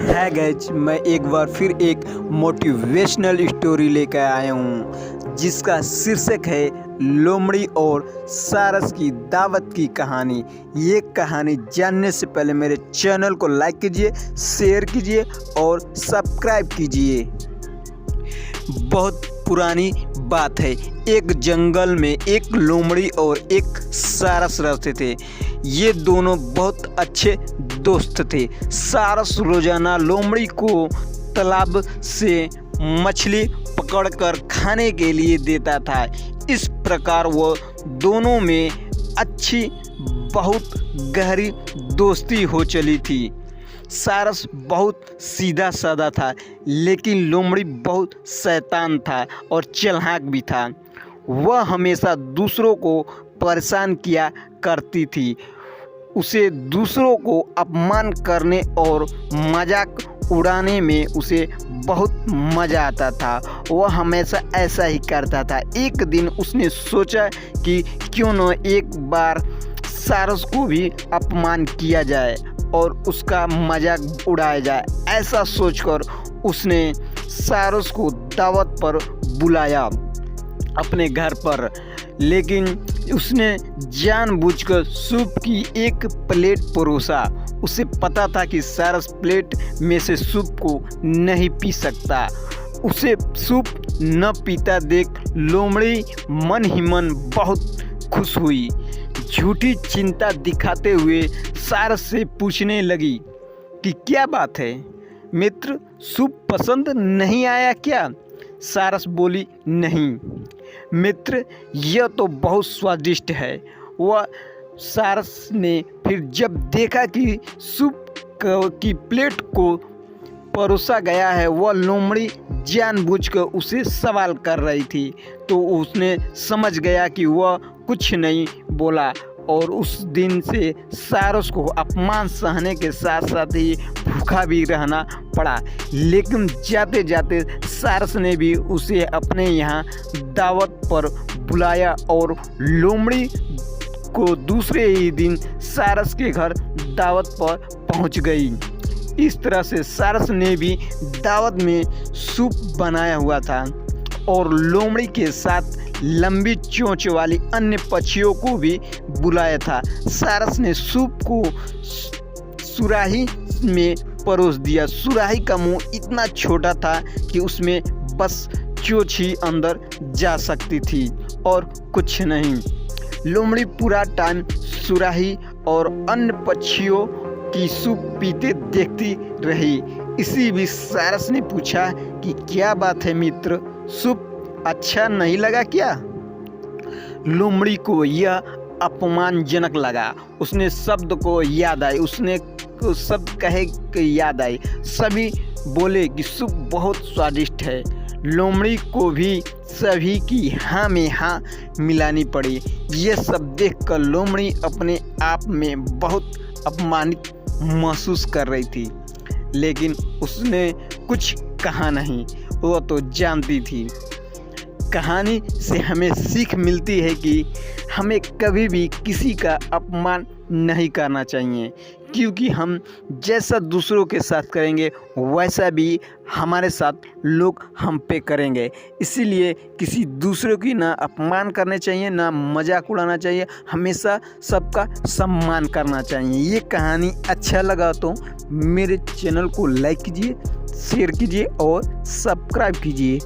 है गाइज, मैं एक बार फिर एक मोटिवेशनल स्टोरी लेकर आया हूँ जिसका शीर्षक है लोमड़ी और सारस की दावत की कहानी। ये कहानी जानने से पहले मेरे चैनल को लाइक कीजिए, शेयर कीजिए और सब्सक्राइब कीजिए। बहुत पुरानी बात है। एक जंगल में एक लोमड़ी और एक सारस रहते थे। ये दोनों बहुत अच्छे दोस्त थे। सारस रोजाना लोमड़ी को तालाब से मछली पकड़कर खाने के लिए देता था। इस प्रकार वो दोनों में अच्छी बहुत गहरी दोस्ती हो चली थी। सारस बहुत सीधा साधा था, लेकिन लोमड़ी बहुत शैतान था और चालाक भी था। वह हमेशा दूसरों को परेशान किया करती थी। उसे दूसरों को अपमान करने और मजाक उड़ाने में उसे बहुत मज़ा आता था। वह हमेशा ऐसा ही करता था। एक दिन उसने सोचा कि क्यों न एक बार सारस को भी अपमान किया जाए और उसका मजाक उड़ाया जाए। ऐसा सोचकर उसने सारस को दावत पर बुलाया अपने घर पर, लेकिन उसने जानबूझकर सूप की एक प्लेट परोसा। उसे पता था कि सारस प्लेट में से सूप को नहीं पी सकता। उसे सूप न पीता देख लोमड़ी मन ही मन बहुत खुश हुई। झूठी चिंता दिखाते हुए सारस से पूछने लगी कि क्या बात है मित्र, सूप पसंद नहीं आया क्या? सारस बोली, नहीं मित्र, यह तो बहुत स्वादिष्ट है। वह सारस ने फिर जब देखा कि सूप की प्लेट को परोसा गया है, वह लोमड़ी जानबूझकर उसे सवाल कर रही थी, तो उसने समझ गया कि वह कुछ नहीं बोला और उस दिन से सारस को अपमान सहने के साथ साथ ही भूखा भी रहना पड़ा। लेकिन जाते जाते सारस ने भी उसे अपने यहाँ दावत पर बुलाया और लोमड़ी को दूसरे ही दिन सारस के घर दावत पर पहुँच गई। इस तरह से सारस ने भी दावत में सूप बनाया हुआ था और लोमड़ी के साथ लंबी चोंच वाली अन्य पक्षियों को भी बुलाया था। सारस ने सूप को सुराही में परोस दिया। सुराही का मुंह इतना छोटा था कि उसमें बस चोंच ही अंदर जा सकती थी और कुछ नहीं। लोमड़ी पूरा टाइम सुराही और अन्य पक्षियों की सूप पीते देखती रही। इसी बीच सारस ने पूछा कि क्या बात है मित्र, सूप अच्छा नहीं लगा क्या? लोमड़ी को यह अपमानजनक लगा। उसने शब्द को याद आई, उसने शब्द कहे कि याद आई। सभी बोले कि सूप बहुत स्वादिष्ट है। लोमड़ी को भी सभी की हाँ में हाँ मिलानी पड़ी। ये सब देखकर लोमड़ी अपने आप में बहुत अपमानित महसूस कर रही थी, लेकिन उसने कुछ कहा नहीं। वह तो जानती थी। कहानी से हमें सीख मिलती है कि हमें कभी भी किसी का अपमान नहीं करना चाहिए, क्योंकि हम जैसा दूसरों के साथ करेंगे वैसा भी हमारे साथ लोग हम पे करेंगे। इसीलिए किसी दूसरों की ना अपमान करने चाहिए, ना मजाक उड़ाना चाहिए। हमेशा सबका सम्मान करना चाहिए। ये कहानी अच्छा लगा तो मेरे चैनल को लाइक कीजिए, शेयर कीजिए और सब्सक्राइब कीजिए।